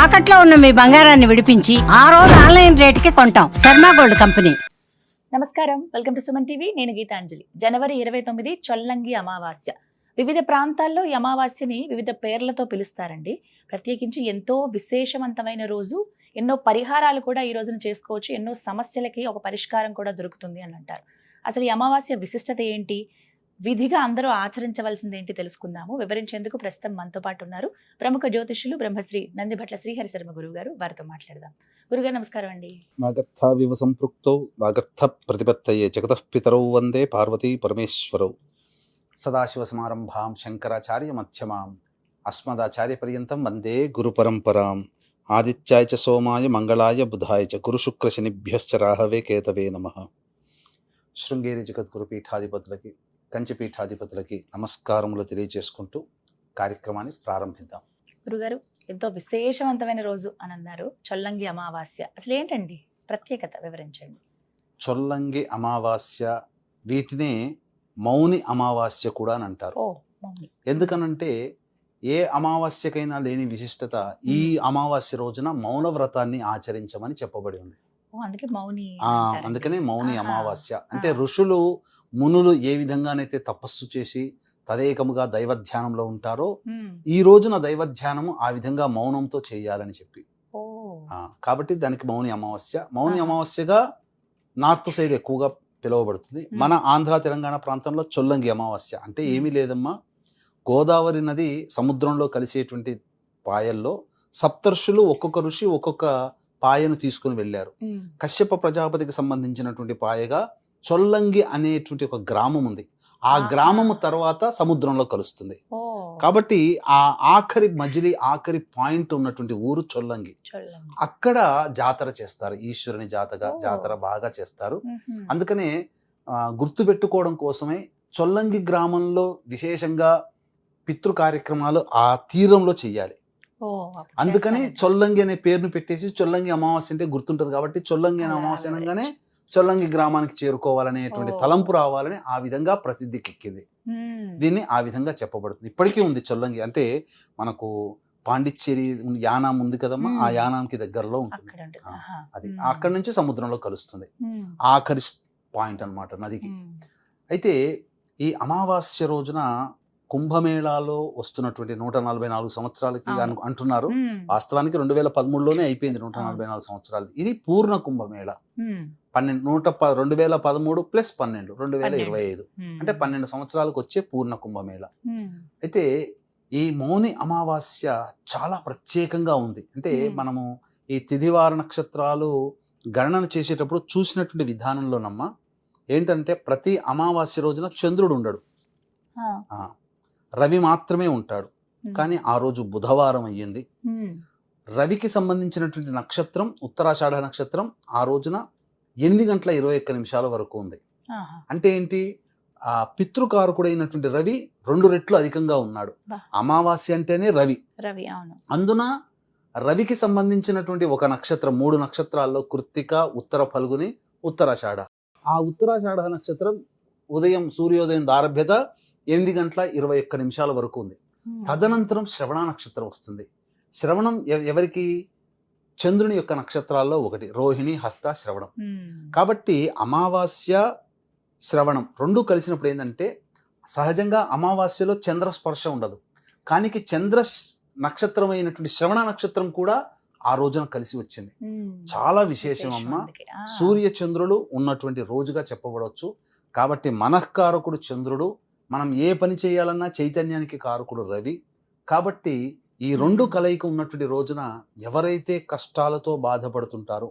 తాకట్లో ఉన్న మీ బంగారాన్ని విడిపించి ఆ రోజు ఆన్లైన్ రేటుకి కొంటాం. Sharma gold company. నమస్కారం, వెల్కమ్ టు సుమన్ టీవీ. నేను గీతాంజలి. జనవరి 29 చొల్లంగి అమావాస్య. వివిధ ప్రాంతాల్లో ఈ అమావాస్యని వివిధ పేర్లతో పిలుస్తారండి. ప్రత్యేకించి ఎంతో విశేషవంతమైన రోజు. ఎన్నో పరిహారాలు కూడా ఈ రోజున చేసుకోవచ్చు. ఎన్నో సమస్యలకి ఒక పరిష్కారం కూడా దొరుకుతుంది అని అంటారు. అసలు ఈ అమావాస్య విశిష్టత ఏంటి, విధిగా అందరూ ఆచరించవలసింది ఏంటి తెలుసుకుందాము. వివరించేందుకు ప్రస్తుతం మనతో పాటు ఉన్నారు ప్రముఖ జ్యోతిష్యులు బ్రహ్మశ్రీ నందిభట్ల శ్రీహరి శర్మ గురువు గారు. వారితో మాట్లాడదాం. గురుగారు నమస్కారం అండి. వాగర్థావివ సంపృక్తౌ వాగర్థ ప్రతిపత్తయే జగతః పితరౌ వందే పార్వతీ పరమేశ్వరౌ. సదాశివ సమారంభాం శంకరాచార్య మధ్యమాం అస్మదాచార్య పర్యంతం వందే గురు పరంపరాం. ఆదిత్యాయ చ సోమాయ మంగళాయ బుధాయ చ గురు శుక్ర శనిభ్యశ్చ రాహవే కేతవే నమః. శృంగేరి జగద్గురు పీఠాధిపతులకి, కంచి పీఠాధిపతులకి నమస్కారములు తెలియజేసుకుంటూ కార్యక్రమాన్ని ప్రారంభిద్దాం. గురుగారు, ఎంతో విశేషవంతమైన రోజు అని అన్నారు, చొల్లంగి అమావాస్య. అసలు ఏంటండి ప్రత్యేకత, వివరించండి. చొల్లంగి అమావాస్య, వీటిని మౌని అమావాస్య కూడా అని అంటారు. ఎందుకనంటే ఏ అమావాస్యకైనా లేని విశిష్టత ఈ అమావాస్య రోజున మౌన వ్రతాన్ని ఆచరించమని చెప్పబడి ఉంది. అందుకనే మౌని అమావాస్య అంటే ఋషులు మునులు ఏ విధంగానైతే తపస్సు చేసి తదేకముగా దైవధ్యానంలో ఉంటారో ఈ రోజున దైవధ్యానము ఆ విధంగా మౌనంతో చేయాలని చెప్పి, కాబట్టి దానికి మౌని అమావాస్య. మౌని అమావాస్యగా నార్త్ సైడ్ ఎక్కువగా పిలువబడుతుంది. మన ఆంధ్ర తెలంగాణ ప్రాంతంలో చొల్లంగి అమావాస్య అంటే ఏమీ లేదమ్మా, గోదావరి నది సముద్రంలో కలిసేటువంటి పాయల్లో సప్తర్షులు ఒక్కొక్క ఋషి ఒక్కొక్క పాయను తీసుకుని వెళ్ళారు. కశ్యప ప్రజాపతికి సంబంధించినటువంటి పాయగా చొల్లంగి అనేటువంటి ఒక గ్రామం ఉంది. ఆ గ్రామము తర్వాత సముద్రంలో కలుస్తుంది. కాబట్టి ఆ ఆఖరి పాయింట్ ఉన్నటువంటి ఊరు చొల్లంగి. అక్కడ జాతర చేస్తారు, ఈశ్వరుని జాతర బాగా చేస్తారు. అందుకనే గుర్తు పెట్టుకోవడం కోసమే చొల్లంగి గ్రామంలో విశేషంగా పితృ కార్యక్రమాలు ఆ తీరంలో చెయ్యాలి. అందుకని చొల్లంగి అనే పేరును పెట్టేసి చొల్లంగి అమావాస్య అంటే గుర్తుంటది కాబట్టి చొల్లంగి అనే అమావాస్య అనగానే చొల్లంగి గ్రామానికి చేరుకోవాలనేటువంటి తలంపు రావాలని ఆ విధంగా ప్రసిద్ధికి ఎక్కింది. దీన్ని ఆ విధంగా చెప్పబడుతుంది. ఇప్పటికీ ఉంది చొల్లంగి. అంటే మనకు పాండిచ్చేరి యానాం ఉంది కదమ్మా, ఆ యానాంకి దగ్గరలో ఉంటుంది. అది అక్కడి నుంచి సముద్రంలో కలుస్తుంది. ఆఖరి పాయింట్ అన్నమాట నదికి. అయితే ఈ అమావాస్య రోజున కుంభమేళాలో వస్తున్నటువంటి 144 సంవత్సరాలకి అంటున్నారు. వాస్తవానికి 2013లోనే అయిపోయింది 144 సంవత్సరాలు. ఇది పూర్ణ కుంభమేళ. 2013 ప్లస్ 12 2025 అంటే 12 సంవత్సరాలకు వచ్చే పూర్ణ కుంభమేళ. అయితే ఈ మౌని అమావాస్య చాలా ప్రత్యేకంగా ఉంది. అంటే మనము ఈ తిథివార నక్షత్రాలు గణన చేసేటప్పుడు చూసినటువంటి విధానంలోనమ్మా ఏంటంటే ప్రతి అమావాస్య రోజున చంద్రుడు ఉండడు, రవి మాత్రమే ఉంటాడు. కానీ ఆ రోజు బుధవారం అయ్యింది. రవికి సంబంధించినటువంటి నక్షత్రం ఉత్తరాషాఢ నక్షత్రం ఆ రోజున 8:21 వరకు ఉంది. అంటే ఏంటి, ఆ పితృకారకుడైనటువంటి రవి 2 రెట్లు అధికంగా ఉన్నాడు. అమావాస్య అంటేనే రవి. అందున రవికి సంబంధించినటువంటి ఒక నక్షత్రం, 3 నక్షత్రాల్లో కృత్తిక, ఉత్తర ఫల్గుని, ఉత్తరాషాఢ. ఆ ఉత్తరాషాఢ నక్షత్రం ఉదయం సూర్యోదయం ఆరభ్యత 8:21 వరకు ఉంది. తదనంతరం శ్రవణ నక్షత్రం వస్తుంది. శ్రవణం ఎవరికి, చంద్రుని యొక్క నక్షత్రాల్లో ఒకటి, రోహిణి, హస్త, శ్రవణం. కాబట్టి అమావాస్య శ్రవణం 2 కలిసినప్పుడు ఏంటంటే సహజంగా అమావాస్యలో చంద్ర స్పర్శ ఉండదు. కానీ చంద్ర నక్షత్రం అయినటువంటి శ్రవణ నక్షత్రం కూడా ఆ రోజున కలిసి వచ్చింది. చాలా విశేషం అమ్మ. సూర్య చంద్రులు ఉన్నటువంటి రోజుగా చెప్పబడవచ్చు. కాబట్టి మనఃకారకుడు చంద్రుడు, మనం ఏ పని చేయాలన్నా చైతన్యానికి కారకుడు రవి. కాబట్టి ఈ 2 కలయిక ఉన్నటువంటి రోజున ఎవరైతే కష్టాలతో బాధపడుతుంటారో,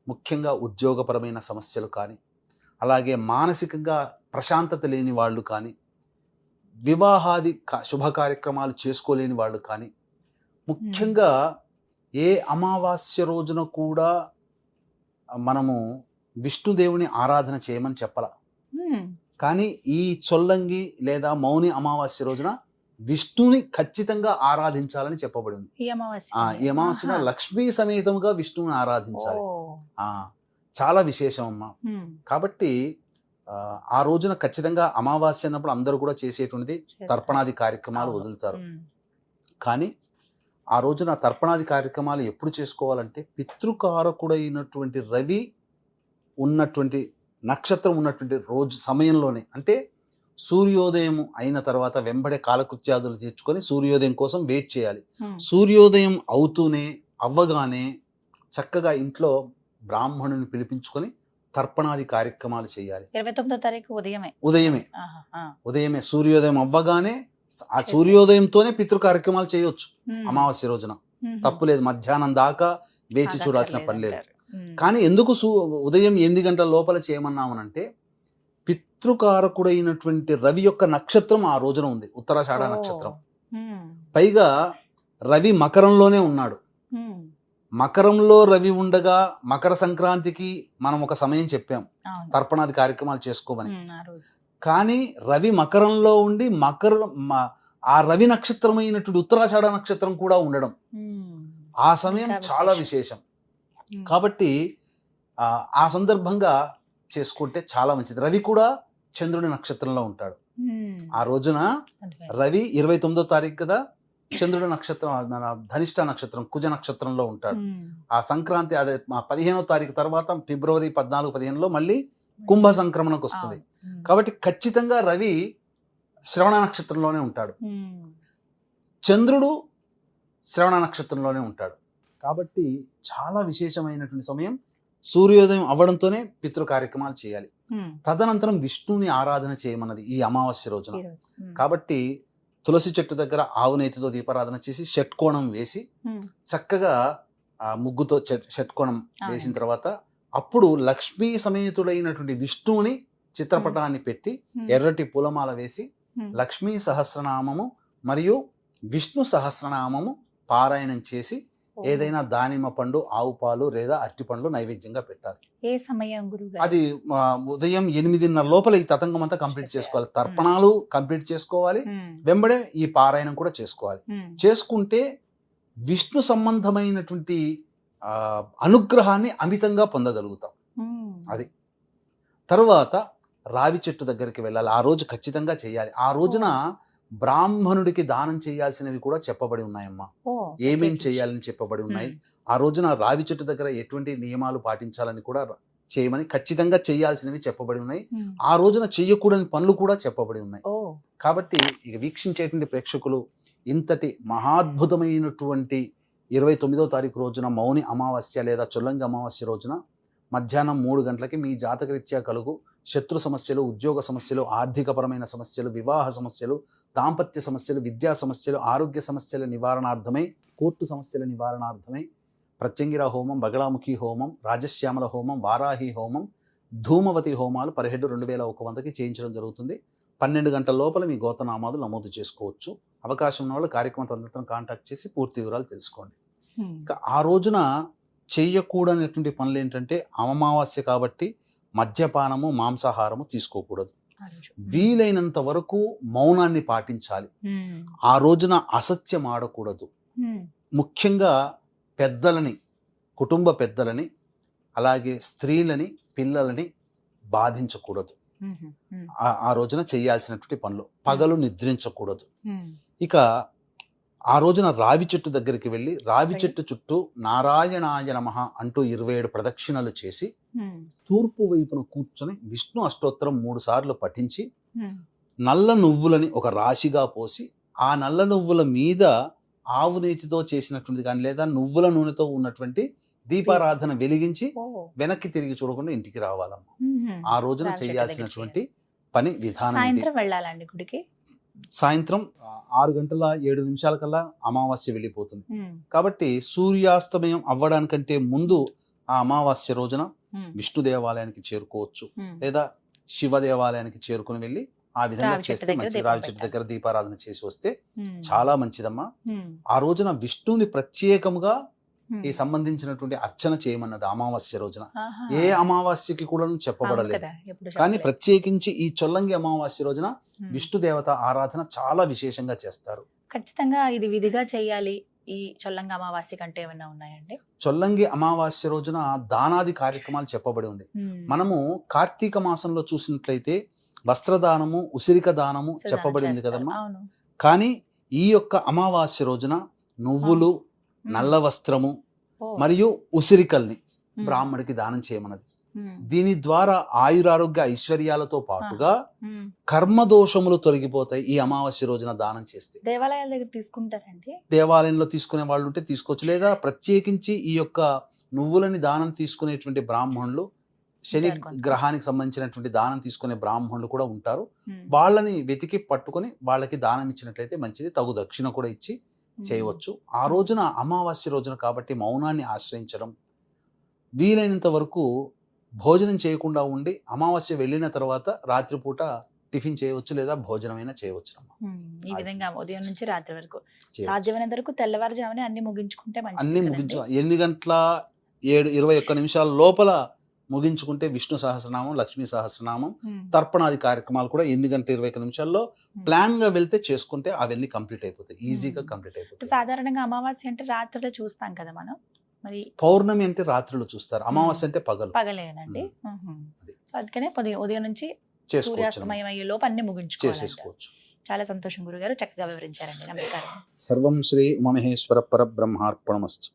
ముఖ్యంగా ఉద్యోగపరమైన సమస్యలు కానీ, అలాగే మానసికంగా ప్రశాంతత లేని వాళ్ళు కానీ, వివాహాది శుభ కార్యక్రమాలు చేసుకోలేని వాళ్ళు కానీ, ముఖ్యంగా ఏ అమావాస్య రోజున కూడా మనము విష్ణుదేవుని ఆరాధన చేయమని చెప్పాల. కానీ ఈ చొల్లంగి లేదా మౌని అమావాస్య రోజున విష్ణుని ఖచ్చితంగా ఆరాధించాలని చెప్పబడింది. ఈ అమావాస్య లక్ష్మీ సమేతముగా విష్ణువుని ఆరాధించాలి. చాలా విశేషం అమ్మా. కాబట్టి ఆ రోజున ఖచ్చితంగా అమావాస్య అన్నప్పుడు అందరూ కూడా చేసేటువంటిది తర్పణాది కార్యక్రమాలు వదులుతారు. కానీ ఆ రోజున తర్పణాది కార్యక్రమాలు ఎప్పుడు చేసుకోవాలంటే పితృకారకుడైనటువంటి రవి ఉన్నటువంటి నక్షత్రం ఉన్నటువంటి రోజు సమయంలోనే, అంటే సూర్యోదయం అయిన తర్వాత వెంబడే కాలకృత్యాదులు తీర్చుకొని సూర్యోదయం కోసం వెయిట్ చేయాలి. సూర్యోదయం అవ్వగానే చక్కగా ఇంట్లో బ్రాహ్మణుని పిలిపించుకొని తర్పణాది కార్యక్రమాలు చేయాలి. 29వ తారీఖు ఉదయమే సూర్యోదయం అవ్వగానే ఆ సూర్యోదయంతోనే పితృ కార్యక్రమాలు చేయొచ్చు. అమావాస్య రోజున తప్పులేదు, మధ్యాహ్నం దాకా వేచి చూడాల్సిన పని లేదు. కానీ ఎందుకు ఉదయం 8 గంటల లోపల చేయమన్నామనంటే పితృకారకుడైనటువంటి రవి యొక్క నక్షత్రం ఆ రోజున ఉంది, ఉత్తరాషాఢ నక్షత్రం. పైగా రవి మకరంలోనే ఉన్నాడు. మకరంలో రవి ఉండగా మకర సంక్రాంతికి మనం ఒక సమయం చెప్పాం తర్పణాది కార్యక్రమాలు చేసుకోమని. కానీ రవి మకరంలో ఉండి ఆ రవి నక్షత్రమైనటువంటి ఉత్తరాషాఢ నక్షత్రం కూడా ఉండడం ఆ సమయం చాలా విశేషం. కాబట్టి ఆ సందర్భంగా చేసుకుంటే చాలా మంచిది. రవి కూడా చంద్రుడి నక్షత్రంలో ఉంటాడు ఆ రోజున. రవి 29వ తారీఖు కదా, చంద్రుడి నక్షత్రం మన ధనిష్ట నక్షత్రం కుజ నక్షత్రంలో ఉంటాడు. ఆ సంక్రాంతి అదే 15వ తారీఖు తర్వాత ఫిబ్రవరి 14-15లో మళ్ళీ కుంభ సంక్రమణకు వస్తుంది. కాబట్టి ఖచ్చితంగా రవి శ్రవణ నక్షత్రంలోనే ఉంటాడు, చంద్రుడు శ్రవణ నక్షత్రంలోనే ఉంటాడు. కాబట్టి చాలా విశేషమైనటువంటి సమయం. సూర్యోదయం అవ్వడంతోనే పితృ కార్యక్రమాలు చేయాలి. తదనంతరం విష్ణుని ఆరాధన చేయమన్నది ఈ అమావాస్య రోజున. కాబట్టి తులసి చెట్టు దగ్గర ఆవు నేతితో దీపారాధన చేసి షట్కోణం వేసి చక్కగా ముగ్గుతో షట్కోణం వేసిన తర్వాత అప్పుడు లక్ష్మీ సమేతుడైనటువంటి విష్ణువుని చిత్రపటాన్ని పెట్టి ఎర్రటి పూలమాల వేసి లక్ష్మీ సహస్రనామము మరియు విష్ణు సహస్రనామము పారాయణం చేసి ఏదైనా దానిమ్మ పండు, ఆవు పాలు లేదా అరటి పండ్లు నైవేద్యంగా పెట్టాలి. ఏ సమయం గురుగారు? అది ఉదయం 8:30 లోపల ఈ తతంగం అంతా కంప్లీట్ చేసుకోవాలి. తర్పణాలు కంప్లీట్ చేసుకోవాలి, వెంబడే ఈ పారాయణం కూడా చేసుకోవాలి. చేసుకుంటే విష్ణు సంబంధమైనటువంటి అనుగ్రహాన్ని అమితంగా పొందగలుగుతాం. అది తరువాత రావి చెట్టు దగ్గరికి వెళ్ళాలి. ఆ రోజు ఖచ్చితంగా చేయాలి. ఆ రోజున బ్రాహ్మణుడికి దానం చేయాల్సినవి కూడా చెప్పబడి ఉన్నాయమ్మా. ఏమేం చేయాలని చెప్పబడి ఉన్నాయి. ఆ రోజున రావి చెట్టు దగ్గర ఎటువంటి నియమాలు పాటించాలని కూడా చేయమని ఖచ్చితంగా చేయాల్సినవి చెప్పబడి ఉన్నాయి. ఆ రోజున చేయకూడని పనులు కూడా చెప్పబడి ఉన్నాయి. కాబట్టి ఇక వీక్షించేటువంటి ప్రేక్షకులు ఇంతటి మహాద్భుతమైనటువంటి 29వ తారీఖు రోజున మౌని అమావాస్య లేదా చొల్లంగి అమావాస్య రోజున మధ్యాహ్నం 3 గంటలకి మీ జాతకరీత్యా కలుగు శత్రు సమస్యలు, ఉద్యోగ సమస్యలు, ఆర్థికపరమైన సమస్యలు, వివాహ సమస్యలు, దాంపత్య సమస్యలు, విద్యా సమస్యలు, ఆరోగ్య సమస్యల నివారణార్థమై, కోర్టు సమస్యల నివారణార్థమై ప్రత్యంగిర హోమం, బగళాముఖి హోమం, రాజశ్యామల హోమం, వారాహి హోమం, ధూమవతి హోమాలు పర్ హెడ్ 2100కి చేయించడం జరుగుతుంది. 12 గంటల లోపల మీ గోతనామాలు నమోదు చేసుకోవచ్చు. అవకాశం ఉన్న వాళ్ళు కార్యక్రమ తదనంతరం కాంటాక్ట్ చేసి పూర్తి వివరాలు తెలుసుకోండి. ఇంకా ఆ రోజున చేయకూడనటువంటి పనులు ఏంటంటే అమావాస్య కాబట్టి మద్యపానము, మాంసాహారము తీసుకోకూడదు. వీలైనంత వరకు మౌనాన్ని పాటించాలి. ఆ రోజున అసత్యం ఆడకూడదు. ముఖ్యంగా పెద్దలని, కుటుంబ పెద్దలని, అలాగే స్త్రీలని, పిల్లలని బాధించకూడదు. ఆ రోజున చేయాల్సినటువంటి పనులు. పగలు నిద్రించకూడదు. ఇక ఆ రోజున రావి చెట్టు దగ్గరికి వెళ్ళి రావి చెట్టు చుట్టూ నారాయణాయ నమః అంటూ 27 ప్రదక్షిణలు చేసి తూర్పు వైపున కూర్చొని విష్ణు అష్టోత్తరం 3 సార్లు పఠించి నల్ల నువ్వులని ఒక రాశిగా పోసి ఆ నల్ల నువ్వుల మీద ఆవు నేతితో చేసినటువంటి కానీ లేదా నువ్వుల నూనెతో ఉన్నటువంటి దీపారాధన వెలిగించి వెనక్కి తిరిగి చూడకుండా ఇంటికి రావాలమ్మా. ఆ రోజున చేయాల్సినటువంటి పని విధానం. వెళ్ళాలండి గుడికి. సాయంత్రం 6:07 కల్లా అమావాస్య వెళ్ళిపోతుంది. కాబట్టి సూర్యాస్తమయం అవ్వడానికంటే ముందు ఆ అమావాస్య రోజున విష్ణు దేవాలయానికి చేరుకోవచ్చు, లేదా శివ దేవాలయానికి చేరుకుని వెళ్ళి ఆ విధంగా చేస్తే మంచి. రావి చెట్టు దగ్గర దీపారాధన చేసి వస్తే చాలా మంచిదమ్మా. ఆ రోజున విష్ణుని ప్రత్యేకముగా ఈ సంబంధించినటువంటి అర్చన చేయమన్నది అమావాస్య రోజున. ఏ అమావాస్యకి కూడా చెప్పబడలేదు, కానీ ప్రత్యేకించి ఈ చొల్లంగి అమావాస్య రోజున విష్ణు దేవత ఆరాధన చాలా విశేషంగా చేస్తారు. ఖచ్చితంగా ఇది విధిగా చేయాలి. ఈ చొల్లంగి అమావాస్య కంటే ఏమైనా ఉన్నాయండి? చొల్లంగి అమావాస్య రోజున దానాది కార్యక్రమాలు చెప్పబడి ఉంది. మనము కార్తీక మాసంలో చూసినట్లయితే వస్త్రదానము, ఉసిరిక దానము చెప్పబడి ఉంది కదమ్మా. కానీ ఈ యొక్క అమావాస్య రోజున నువ్వులు, నల్ల వస్త్రము మరియు ఉసిరికల్ని బ్రాహ్మడికి దానం చేయమన్నది. దీని ద్వారా ఆయురారోగ్య ఐశ్వర్యాలతో పాటుగా కర్మదోషములు తొలగిపోతాయి ఈ అమావాస్య రోజున దానం చేస్తే. దేవాలయాల దగ్గర తీసుకుంటారండి? దేవాలయంలో తీసుకునే వాళ్ళు ఉంటే తీసుకోవచ్చు, లేదా ప్రత్యేకించి ఈ యొక్క నువ్వులని దానం తీసుకునేటువంటి బ్రాహ్మణులు, శని గ్రహానికి సంబంధించినటువంటి దానం తీసుకునే బ్రాహ్మణులు కూడా ఉంటారు. వాళ్ళని వెతికి పట్టుకొని వాళ్ళకి దానం ఇచ్చినట్లయితే మంచిది. తగు దక్షిణ కూడా ఇచ్చి చేయవచ్చు. ఆ రోజున అమావాస్య రోజున కాబట్టి మౌనాన్ని ఆశ్రయించడం, వీలైనంత వరకు భోజనం చేయకుండా ఉండి అమావాస్య వెళ్ళిన తర్వాత రాత్రిపూట టిఫిన్ చేయవచ్చు, లేదా భోజనమైనా చేయవచ్చు. ఈ విధంగా ఉదయం నుంచి రాత్రి వరకు సాధ్యమైనంత వరకు తెల్లవారుజామునే అన్ని ముగించుకుంటే అన్ని 8 గంటల 21 నిమిషాల లోపల ముగించుకుంటే విష్ణు సహస్రనామం, లక్ష్మీ సహస్రనామం, తర్పణాది కార్యక్రమాలు కూడా 8 గంటల 21 నిమిషాల్లో ప్లాన్ గా వెళ్తే చేసుకుంటే అవన్నీ కంప్లీట్ అయిపోతాయి, ఈజీగా కంప్లీట్ అయిపోతాయి. సాధారణంగా అమావాస్య అంటే రాత్రిలో చూస్తాం కదా మనం, మరి పౌర్ణమి అంటే రాత్రులు చూస్తారు, అమావాస్య అంటే పగలేనండి. అందుకనే ఉదయం నుంచి సూర్యాస్తమయం అయ్యే లోపు అన్ని ముగించుకోవచ్చు. చాలా సంతోషం గురుగారు, చక్కగా వివరించారండి. నమస్కారం. సర్వం శ్రీ ఉమామహేశ్వర పరబ్రహ్మార్పణమస్తు.